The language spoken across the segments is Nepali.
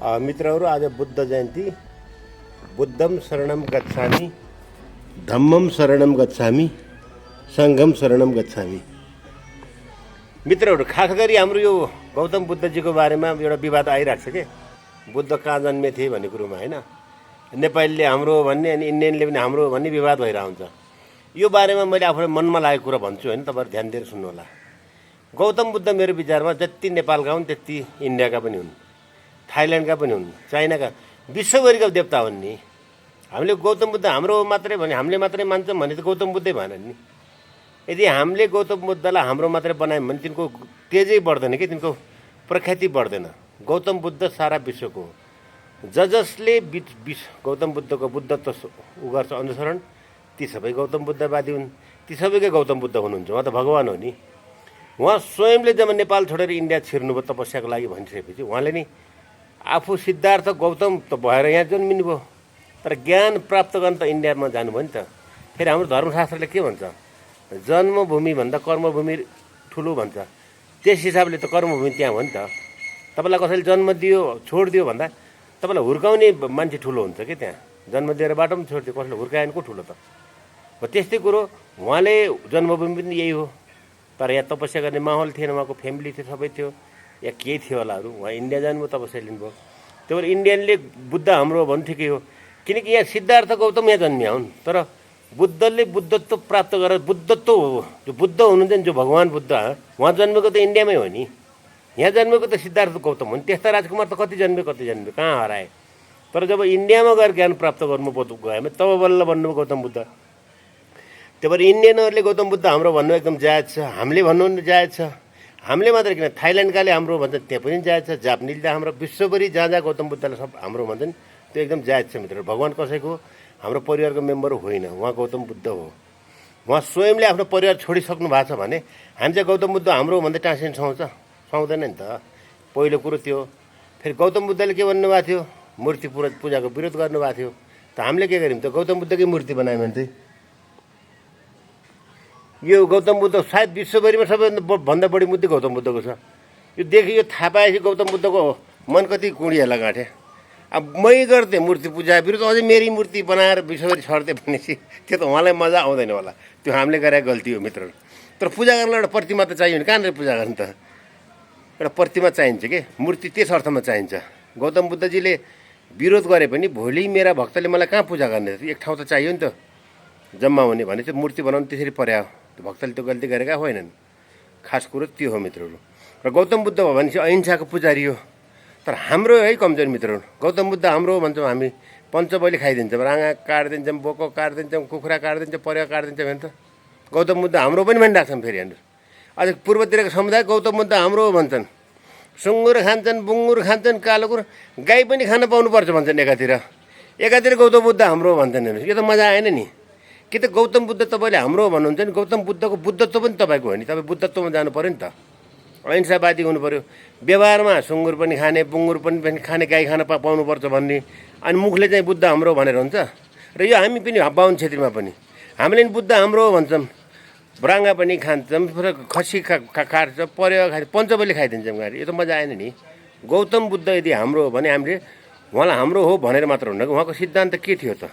मित्रहरू, आज बुद्ध जयन्ती। बुद्धम शरणम गच्छामि, धम्मम शरणम गच्छामि, सङ्घम शरणम गच्छामि। मित्रहरू, खास गरी हाम्रो यो गौतम बुद्धजीको बारेमा एउटा विवाद आइरहेको छ के, बुद्ध कहाँ जन्मे थिए भन्ने कुरोमा होइन। नेपालीले हाम्रो भन्ने अनि इन्डियनले पनि हाम्रो भन्ने विवाद भइरहेको हुन्छ। यो बारेमा मैले आफूलाई मनमा लागेको कुरा भन्छु होइन, तपाईँहरू ध्यान दिएर सुन्नुहोला। गौतम बुद्ध मेरो विचारमा जति नेपालका हुन् त्यति इन्डियाका पनि हुन्, थाइल्यान्डका पनि हुन्, चाइनाका, विश्वभरिका देवता हुन् नि। हामीले गौतम बुद्ध हाम्रो मात्रै भने हामीले मात्रै मान्छौँ भने त गौतम बुद्धै भएन नि। यदि हामीले गौतम बुद्धलाई हाम्रो मात्रै बनायौँ भने तिनको तेजै बढ्दैन कि, तिनको प्रख्याति बढ्दैन। गौतम बुद्ध सारा विश्वको हो। जसले गौतम बुद्धको बुद्धत्व उ गर्छ अनुसरण, ती सबै गौतम बुद्धवादी हुन्। ती सबैकै गौतम बुद्ध हुनुहुन्छ। उहाँ त भगवान हो नि। उहाँ स्वयंले जब नेपाल छोडेर इन्डिया छिर्नुभयो तपस्याको लागि भनिसकेपछि उहाँले नि आफू सिद्धार्थ गौतम त भएर यहाँ जन्मिनु भयो, तर ज्ञान प्राप्त गर्न त इन्डियामा जानुभयो नि त। फेरि हाम्रो धर्मशास्त्रले के भन्छ, जन्मभूमिभन्दा कर्मभूमि ठुलो भन्छ। त्यस हिसाबले त कर्मभूमि त्यहाँ हो नि त। तपाईँलाई कसैले जन्म दियो छोडिदियो भन्दा तपाईँलाई हुर्काउने मान्छे ठुलो हुन्छ कि त्यहाँ। जन्म दिएर बाटो पनि छोडिदियो, कसैले हुर्काएन को ठुलो त हो। त्यस्तै कुरो उहाँले जन्मभूमि पनि यही हो, तर यहाँ तपस्या गर्ने माहौल थिएन, उहाँको फ्यामिली थियो, सबै थियो, या केही थियो होलाहरू। उहाँ इन्डिया जानुभयो, तपस्या लिनुभयो। त्यही भएर इन्डियनले बुद्ध हाम्रो भन्नु ठिकै हो, किनकि यहाँ सिद्धार्थ गौतम यहाँ जन्मिया हुन्। तर बुद्धले बुद्धत्व प्राप्त गरेर बुद्धत्व हो, जो बुद्ध हुनुहुन्छ नि, जो भगवान् बुद्ध, उहाँ जन्मेको त इन्डियामै हो नि। यहाँ जन्मेको त सिद्धार्थ गौतम हो नि। त्यस्ता राजकुमार त कति जन्मे कहाँ हराए। तर जब इन्डियामा गएर ज्ञान प्राप्त गर्नु गएमा तब बल्ल भन्नुभयो गौतम बुद्ध। त्यही भएर इन्डियनहरूले गौतम बुद्ध हाम्रो भन्नु एकदम जायज छ, हामीले भन्नु पनि जायज छ। हामीले मात्रै किन, थाइल्यान्डकाले हाम्रो भन्छ त्यहाँ पनि जायज छ, जापानिजले हाम्रो, विश्वभरि जहाँ जहाँ गौतम बुद्धलाई सब हाम्रो भन्छन्, त्यो एकदम जायज छ मित्र। भगवान् कसैको हाम्रो परिवारको मेम्बर होइन, उहाँ गौतम बुद्ध हो। उहाँ स्वयंले आफ्नो परिवार छोडिसक्नु भएको छ भने हामी चाहिँ गौतम बुद्ध हाम्रो भन्दै टाँसिन सुहाउँदैन नि त। पहिलो कुरो त्यो। फेरि गौतम बुद्धले के भन्नुभएको थियो, मूर्ति पूजाको विरोध गर्नुभएको थियो। त हामीले के गर्यौँ त, गौतम बुद्धकै मूर्ति बनायौँ भने चाहिँ यो गौतम बुद्ध सायद विश्वभरिमा सबैभन्दा बढी मूर्ति गौतम बुद्धको छ। यो देखि यो थाहा पाएपछि गौतम बुद्धको मन कति कुँडिहाला गाँठे। अब मै गर्थेँ मूर्ति पूजा विरुद्ध, अझै मेरी मूर्ति बनाएर विश्वभरि छर्दै भनेपछि त्यो त उहाँलाई मजा आउँदैन होला। त्यो हामीले गरेको गल्ती हो मित्रहरू। तर पूजा गर्नलाई एउटा प्रतिमा त चाहियो नि, कहाँनिर पूजा गर्नु त। एउटा प्रतिमा चाहिन्छ के, मूर्ति त्यस अर्थमा चाहिन्छ। गौतम बुद्धजीले विरोध गरे पनि भोलि मेरा भक्तले मलाई कहाँ पूजा गर्ने, एक ठाउँ त चाहियो नि त जम्मा हुने। भने चाहिँ मूर्ति बनाउनु त्यसरी पर्या, भक्तले त्यो गल्ती गरेका होइनन्। खास कुरो त्यो हो मित्रहरू। र गौतम बुद्ध भयो भने चाहिँ अहिंसाको पुजारी हो। तर हाम्रो है कमजोर मित्रहरू, गौतम बुद्ध हाम्रो भन्छौँ हामी, पञ्चबली खाइदिन्छौँ, राँगा काटिदिन्छौँ, बोको काटिदिन्छौँ, कुखुरा काटिदिन्छौँ, परेवा काटिदिन्छौँ भने त गौतम बुद्ध हाम्रो पनि भनिरहेको छौँ। फेरि हेर्नु, अझ पूर्वतिरको समुदाय गौतम बुद्ध हाम्रो भन्छन्। सुँगुर खान्छन्, बुङ्गुर खान्छन्, कालो कुरो, गाई पनि खान पाउनुपर्छ भन्छन् एकातिर गौतम बुद्ध हाम्रो भन्छन्। हेर्नुहोस्, यो त मजा आएन नि। कि त गौतम बुद्ध तपाईँले हाम्रो भन्नुहुन्छ नि, गौतम बुद्धको बुद्धत्व पनि तपाईँको हो नि। तपाईँ बुद्धत्वमा जानु पऱ्यो नि त, अहिंसावादी हुनु पऱ्यो। व्यवहारमा सुँगुर पनि खाने, बुङ्गुर पनि खाने, गाई खान पाउनुपर्छ भन्ने, अनि मुखले चाहिँ बुद्ध हाम्रो भनेर हुन्छ। र यो हामी पनि बाहुन क्षेत्रमा पनि हामीले नि बुद्ध हाम्रो भन्छौँ। राँगा पनि खान्छौँ, खसी काट्छ, परेवा खान्छ, पञ्चबली खाइदिन्छौँ गाडी। यो त मजा आएन नि। गौतम बुद्ध यदि हाम्रो हो भने हामीले उहाँलाई हाम्रो हो भनेर मात्र हुन्न। उहाँको सिद्धान्त के थियो त,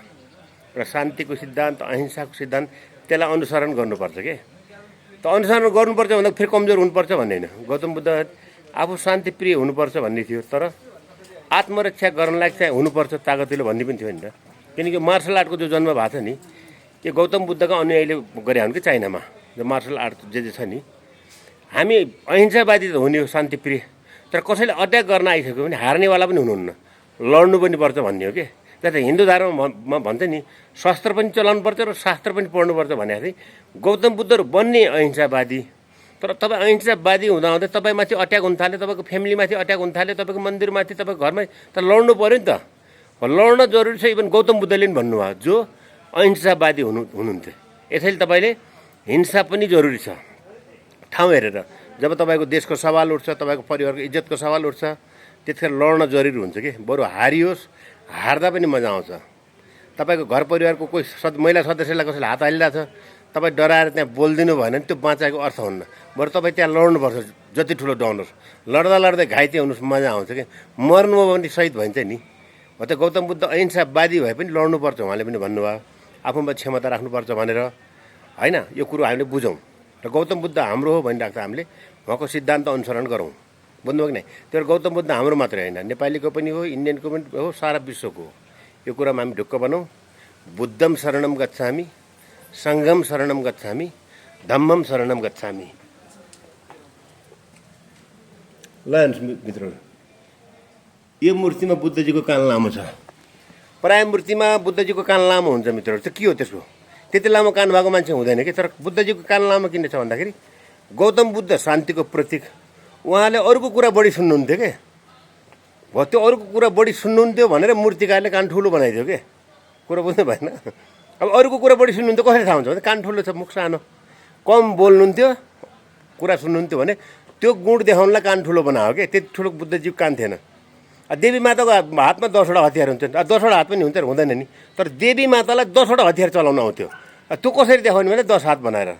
र शान्तिको सिद्धान्त, अहिंसाको सिद्धान्त, त्यसलाई अनुसरण गर्नुपर्छ के। त अनुसरण गर्नुपर्छ भन्दा फेरि कमजोर हुनुपर्छ भन्ने होइन। गौतम बुद्ध आफू शान्तिप्रिय हुनुपर्छ भन्ने थियो, तर आत्मरक्षा गर्नलाई चाहिँ हुनुपर्छ तागतिलो भन्ने पनि थियो नि त। किनकि मार्सल आर्टको जो जन्म भएको छ नि, यो गौतम बुद्धका अनुयायीले गरे हुन् कि चाइनामा। जो मार्सल आर्ट जे छ नि, हामी अहिंसावादी त हुने हो, शान्तिप्रिय, तर कसैले अट्याक गर्न आइसक्यो भने हार्नेवाला पनि हुनुहुन्न, लड्नु पनि पर्छ भन्ने हो कि। जस्तै हिन्दू धर्ममा भन्छ नि, शस्त्र पनि चलाउनु पर्छ र शास्त्र पनि पढ्नुपर्छ भनेको चाहिँ गौतम बुद्धहरू बन्ने अहिंसावादी। तर तपाईँ अहिंसावादी हुँदाहुँदै तपाईँमाथि अट्याक हुन थाल्यो, तपाईँको फ्यामिलीमाथि अट्याक हुन थाल्यो, तपाईँको मन्दिरमाथि, तपाईँको घरमै, त लड्नु पऱ्यो नि त। लड्न जरुरी छ। इभन गौतम बुद्धले पनि भन्नुभयो, जो अहिंसावादी हुनुहुन्थ्यो। यसैले तपाईँले हिंसा पनि जरुरी छ, ठाउँ हेरेर। जब तपाईँको देशको सवाल उठ्छ, तपाईँको परिवारको इज्जतको सवाल उठ्छ, त्यतिखेर लड्न जरुरी हुन्छ कि। बरु हारियोस्, हार्दा पनि मजा आउँछ। तपाईँको घर परिवारको कोही महिला सदस्यलाई कसैले हात हालिरहेको छ, तपाईँ डराएर त्यहाँ बोलिदिनु भएन भने त्यो बाँचाएको अर्थ हुन्न। बरु तपाईँ त्यहाँ लड्नुपर्छ। जति ठुलो डराउनुहोस्, लड्दा लड्दै घाइते हुनुहोस्, मजा आउँछ कि मर्नुभयो भने शहीद भइन्छ नि। हो त गौतम बुद्ध अहिंसावादी भए पनि लड्नुपर्छ उहाँले पनि भन्नुभयो, आफूमा क्षमता राख्नुपर्छ भनेर होइन। यो कुरो हामीले बुझौँ र गौतम बुद्ध हाम्रो हो भनिरहेको छ, हामीले उहाँको सिद्धान्त अनुसरण गरौँ, बुझ्नुभयो कि नै। त्यो गौतम बुद्ध हाम्रो मात्रै होइन, नेपालीको पनि हो, इन्डियनको पनि हो, सारा विश्वको हो। यो कुरामा हामी ढुक्क बनौँ। बुद्धम शरणम गच्छामि, सङ्घम शरणम गच्छामि, धम्मम शरणम गच्छामि। ल मित्रहरू, यो मूर्तिमा बुद्धजीको कान लामो छ। प्राय मूर्तिमा बुद्धजीको कान लामो हुन्छ मित्रहरू। चाहिँ के हो त्यसको? त्यति लामो कान भएको मान्छे हुँदैन कि। तर बुद्धजीको कान लामो किन छ भन्दाखेरि गौतम बुद्ध शान्तिको प्रतीक। उहाँले अरूको कुरा बढी सुन्नुहुन्थ्यो के। हो त्यो अरूको कुरा बढी सुन्नुहुन्थ्यो भनेर मूर्तिकारले कान ठुलो बनाइदियो के। कुरा बुझ्नु भएन। अब अरूको कुरा बढी सुन्नुहुन्थ्यो कसरी थाहा हुन्छ भने कान ठुलो छ, मुख सानो, कम बोल्नुहुन्थ्यो, कुरा सुन्नुहुन्थ्यो भने त्यो गुण देखाउनलाई कान ठुलो बनायो के। त्यति ठुलो बुद्धजीको कान थिएन। देवी माताको हातमा 10वटा हतियार हुन्छ। 10वटा हात पनि हुन्छ र हुँदैन नि। तर देवी मातालाई 10वटा हतियार चलाउन आउँथ्यो। त्यो कसरी देखाउने भने 10 हात बनाएर।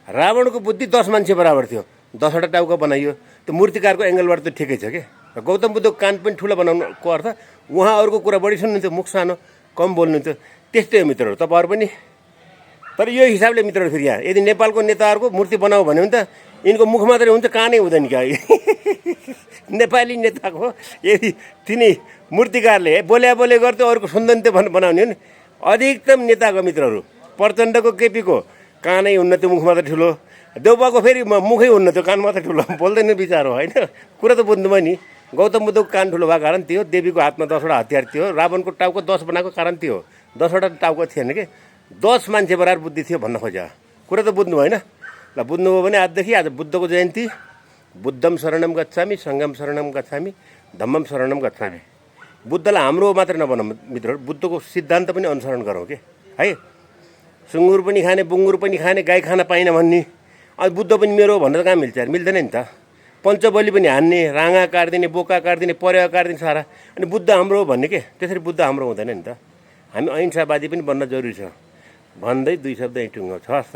रावणको बुद्धि 10 मान्छे बराबर थियो, 10वटा टाउको बनाइयो। त्यो मूर्तिकारको एङ्गलबाट त ठिकै छ के। गौतम बुद्धको कान पनि ठुलो बनाउनुको अर्थ उहाँ अरूको कुरा बढी सुन्नुहुन्थ्यो, मुख सानो, कम बोल्नुहुन्थ्यो। त्यस्तै हो मित्रहरू तपाईँहरू पनि। तर यो हिसाबले मित्रहरू फेरि यहाँ यदि नेपालको नेताहरूको मूर्ति बनाऊ भन्यो भने त यिनको मुख मात्रै हुन्छ, कानै हुँदैन क्या। नेपाली नेताको यदि तिनी मूर्तिकारले बोल्या गर्थ्यो, अरूको सुन्दैन थियो बनाउने हो नि। अधिकतम नेताको मित्रहरू प्रचण्डको, केपीको कानै हुन्न त्यो, मुख मात्रै ठुलो। देउबाको फेरि मुखै हुन्न त्यो, कान मात्रै ठुलो, बोल्दैन विचार हो होइन। कुरा त बुझ्नुभयो नि। गौतम बुद्धको कान ठुलो भएको कारण त्यो, देवीको हातमा 10वटा हतियार थियो, रावणको टाउको 10 बनाएको कारण त्यो, 10वटा टाउको थिएन कि। 10 मान्छे बराबर बुद्धि थियो भन्न खोज्यो। कुरा त बुझ्नु भएन। ल बुझ्नुभयो भने आजदेखि आज बुद्धको जयन्ती। बुद्धम शरणम गच्छामि, सङ्घम शरणम गच्छामि, धम्मम शरणम गच्छामि। बुद्धलाई हाम्रो मात्रै नबनाऊँ मित्रहरू, बुद्धको सिद्धान्त पनि अनुसरण गरौँ के है। सुँगुर पनि खाने, बुङ्गुर पनि खाने, गाई खान पाइनँ भन्ने, अनि बुद्ध पनि मेरो भनेर कहाँ मिल्छ? मिल्दैन नि त। पञ्चबली पनि हान्ने, राँगा काट्दिने, बोका काट्दिने, परेवा काट्दिने सारा, अनि बुद्ध हाम्रो हो भन्ने के। त्यसरी बुद्ध हाम्रो हुँदैन नि त। हामी अहिंसावादी पनि बन्न जरुरी छ भन्दै 2 शब्द यहीँ टुङ्ग्याउँछु। हस् त।